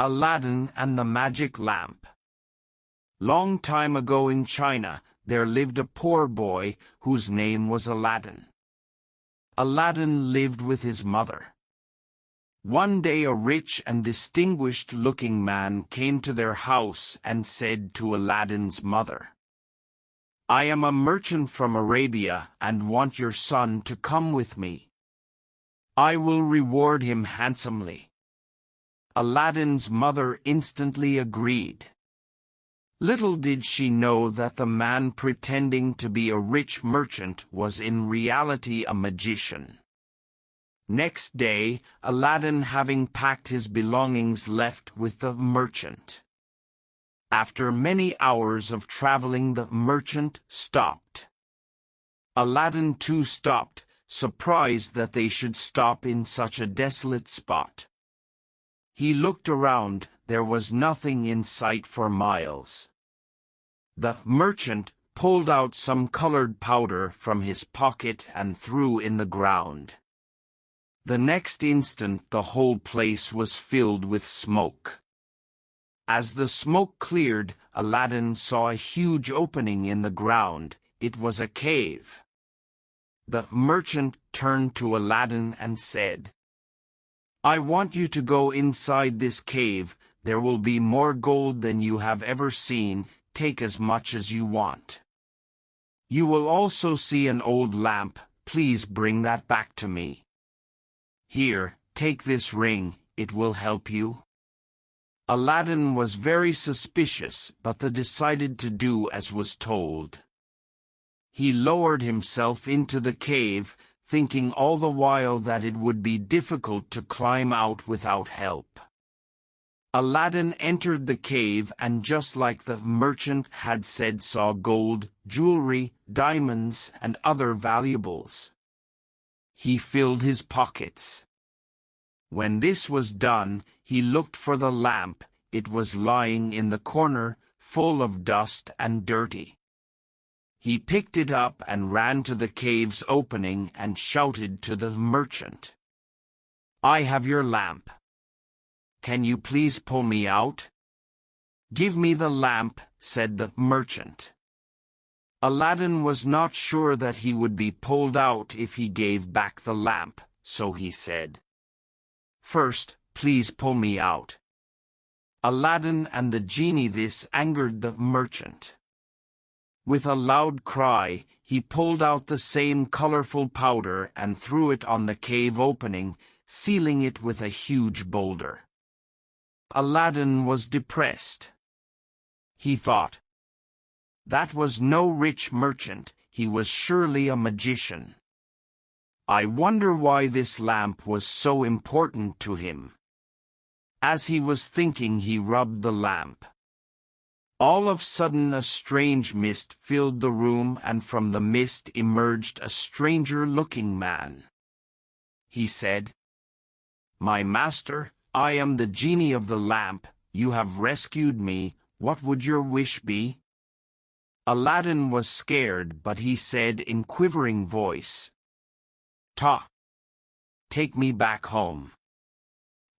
Aladdin and the Magic Lamp. Long time ago in China, there lived a poor boy whose name was Aladdin. Aladdin lived with his mother. One day a rich and distinguished-looking man came to their house and said to Aladdin's mother, "I am a merchant from Arabia and want your son to come with me. I will reward him handsomely." Aladdin's mother instantly agreed. Little did she know that the man pretending to be a rich merchant was in reality a magician. Next day, Aladdin, having packed his belongings, left with the merchant. After many hours of traveling, the merchant stopped. Aladdin too stopped, surprised that they should stop in such a desolate spot. He looked around. There was nothing in sight for miles. The merchant pulled out some colored powder from his pocket and threw in the ground. The next instant the whole place was filled with smoke. As the smoke cleared, Aladdin saw a huge opening in the ground. It was a cave. The merchant turned to Aladdin and said, "I want you to go inside this cave. There will be more gold than you have ever seen. Take as much as you want. You will also see an old lamp. Please bring that back to me. Here, take this ring. It will help you." Aladdin was very suspicious, but decided to do as was told. He lowered himself into the cave, thinking all the while that it would be difficult to climb out without help. Aladdin entered the cave and, just like the merchant had said, saw gold, jewelry, diamonds, and other valuables. He filled his pockets. When this was done, he looked for the lamp. It was lying in the corner, full of dust and dirty. He picked it up and ran to the cave's opening and shouted to the merchant, "I have your lamp. Can you please pull me out?" "Give me the lamp," said the merchant. Aladdin was not sure that he would be pulled out if he gave back the lamp, so he said, "First, please pull me out." Aladdin and the genie. This angered the merchant. With a loud cry, he pulled out the same colorful powder and threw it on the cave opening, sealing it with a huge boulder. Aladdin was depressed. He thought, "That was no rich merchant, he was surely a magician. I wonder why this lamp was so important to him." As he was thinking, he rubbed the lamp. All of a sudden a strange mist filled the room, and from the mist emerged a stranger-looking man. He said, "My master, I am the genie of the lamp. You have rescued me. What would your wish be?" Aladdin was scared, but he said in quivering voice, "Ta! Take me back home."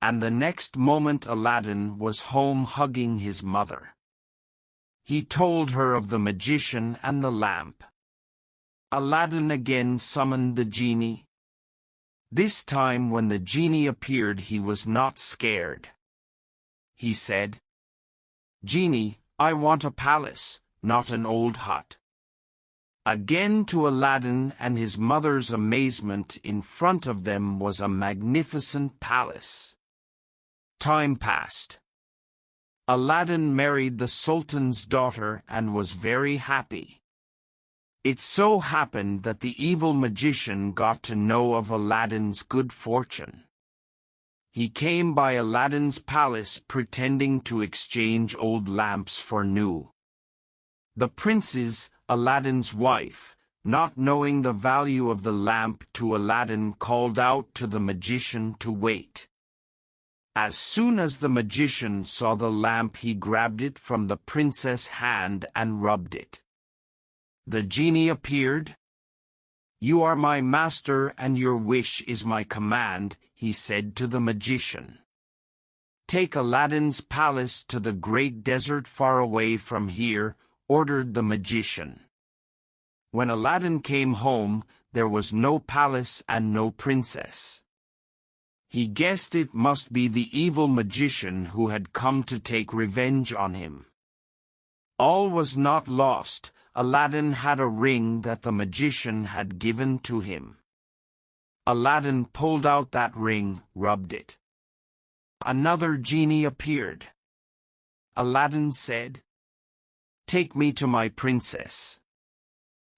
And the next moment Aladdin was home hugging his mother. He told her of the magician and the lamp. Aladdin again summoned the genie. This time when the genie appeared, he was not scared. He said, "Genie, I want a palace, not an old hut." Again, to Aladdin and his mother's amazement, in front of them was a magnificent palace. Time passed. Aladdin married the Sultan's daughter and was very happy. It so happened that the evil magician got to know of Aladdin's good fortune. He came by Aladdin's palace pretending to exchange old lamps for new. The princess, Aladdin's wife, not knowing the value of the lamp to Aladdin, called out to the magician to wait. As soon as the magician saw the lamp, he grabbed it from the princess' hand and rubbed it. The genie appeared. "You are my master and your wish is my command," he said to the magician. "Take Aladdin's palace to the great desert far away from here," ordered the magician. When Aladdin came home, there was no palace and no princess. He guessed it must be the evil magician who had come to take revenge on him. All was not lost. Aladdin had a ring that the magician had given to him. Aladdin pulled out that ring, rubbed it. Another genie appeared. Aladdin said, "Take me to my princess."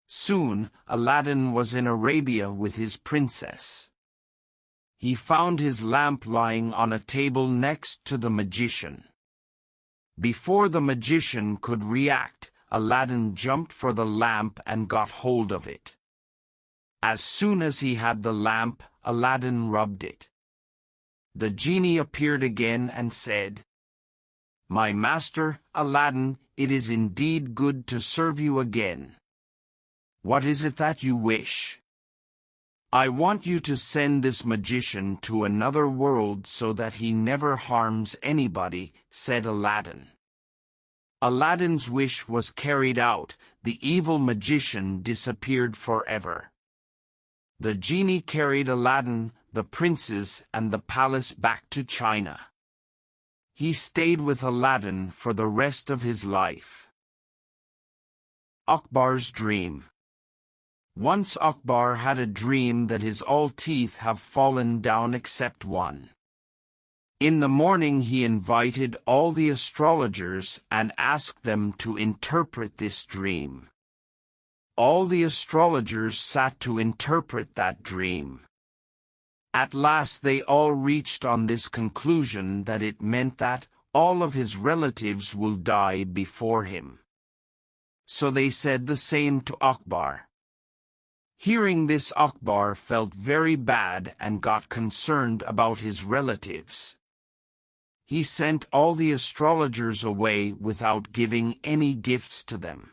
Soon, Aladdin was in Arabia with his princess. He found his lamp lying on a table next to the magician. Before the magician could react, Aladdin jumped for the lamp and got hold of it. As soon as he had the lamp, Aladdin rubbed it. The genie appeared again and said, "My master, Aladdin, it is indeed good to serve you again. What is it that you wish?" "I want you to send this magician to another world so that he never harms anybody," said Aladdin. Aladdin's wish was carried out. The evil magician disappeared forever. The genie carried Aladdin, the princes, and the palace back to China. He stayed with Aladdin for the rest of his life. Akbar's dream. Once Akbar had a dream that his all teeth have fallen down except one. In the morning he invited all the astrologers and asked them to interpret this dream. All the astrologers sat to interpret that dream. At last they all reached on this conclusion that it meant that all of his relatives will die before him. So they said the same to Akbar. Hearing this, Akbar felt very bad and got concerned about his relatives. He sent all the astrologers away without giving any gifts to them.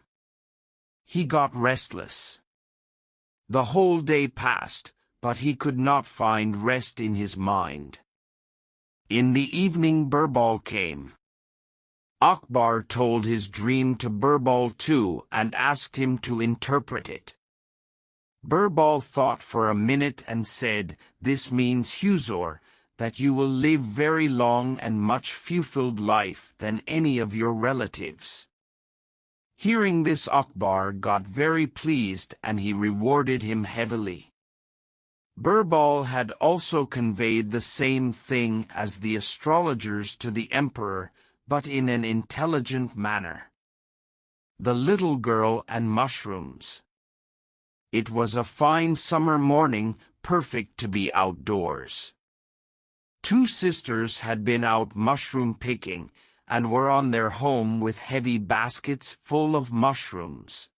He got restless. The whole day passed, but he could not find rest in his mind. In the evening Birbal came. Akbar told his dream to Birbal too and asked him to interpret it. Birbal thought for a minute and said, "This means, Huzur, that you will live very long and much fulfilled life than any of your relatives." Hearing this, Akbar got very pleased and he rewarded him heavily. Birbal had also conveyed the same thing as the astrologers to the emperor, but in an intelligent manner. The little girl and mushrooms. It was a fine summer morning, perfect to be outdoors. Two sisters had been out mushroom picking, and were on their home with heavy baskets full of mushrooms.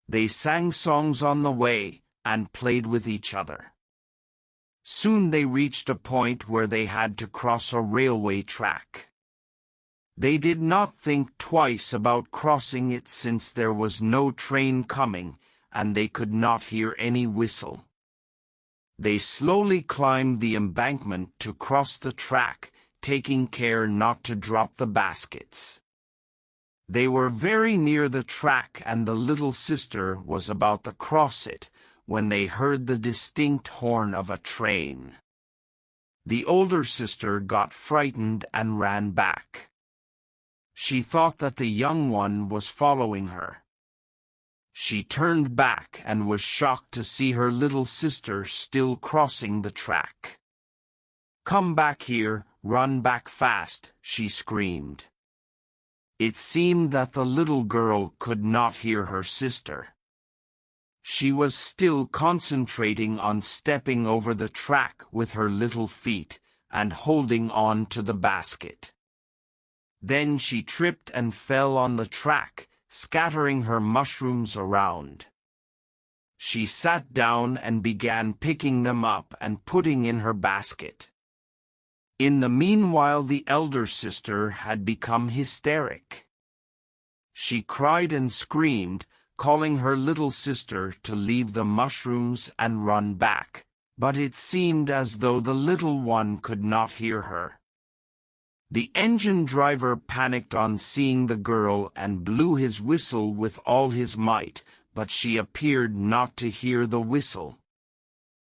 They sang songs on the way, and played with each other. Soon they reached a point where they had to cross a railway track. They did not think twice about crossing it since there was no train coming, and they could not hear any whistle. They slowly climbed the embankment to cross the track, taking care not to drop the baskets. They were very near the track and the little sister was about to cross it, when they heard the distinct horn of a train. The older sister got frightened and ran back. She thought that the young one was following her. She turned back and was shocked to see her little sister still crossing the track. "Come back here, run back fast," she screamed. It seemed that the little girl could not hear her sister. She was still concentrating on stepping over the track with her little feet and holding on to the basket. Then she tripped and fell on the track, scattering her mushrooms around. She sat down and began picking them up and putting in her basket. In the meanwhile, the elder sister had become hysteric. She cried and screamed, calling her little sister to leave the mushrooms and run back, but it seemed as though the little one could not hear her. The engine driver panicked on seeing the girl and blew his whistle with all his might, but she appeared not to hear the whistle.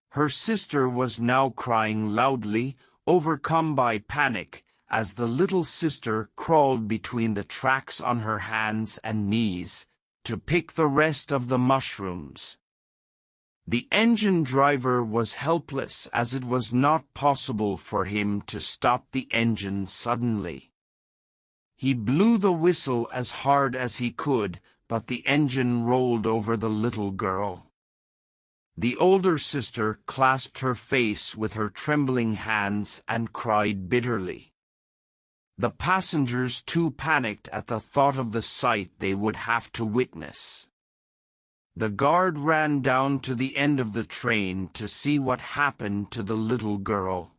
Her sister was now crying loudly, overcome by panic, as the little sister crawled between the tracks on her hands and knees to pick the rest of the mushrooms. The engine driver was helpless as it was not possible for him to stop the engine suddenly. He blew the whistle as hard as he could, but the engine rolled over the little girl. The older sister clasped her face with her trembling hands and cried bitterly. The passengers too panicked at the thought of the sight they would have to witness. The guard ran down to the end of the train to see what happened to the little girl.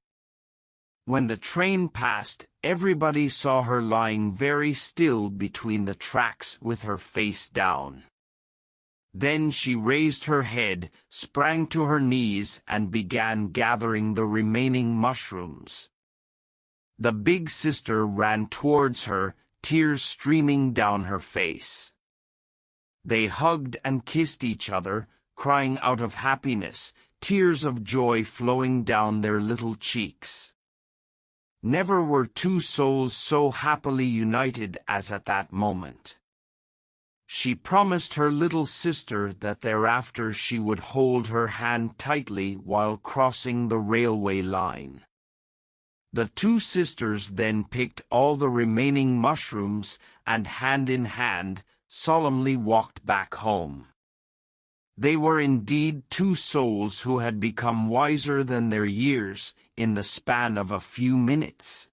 When the train passed, everybody saw her lying very still between the tracks with her face down. Then she raised her head, sprang to her knees, and began gathering the remaining mushrooms. The big sister ran towards her, tears streaming down her face. They hugged and kissed each other, crying out of happiness, tears of joy flowing down their little cheeks. Never were two souls so happily united as at that moment. She promised her little sister that thereafter she would hold her hand tightly while crossing the railway line. The two sisters then picked all the remaining mushrooms and, hand in hand, solemnly walked back home. They were indeed two souls who had become wiser than their years in the span of a few minutes.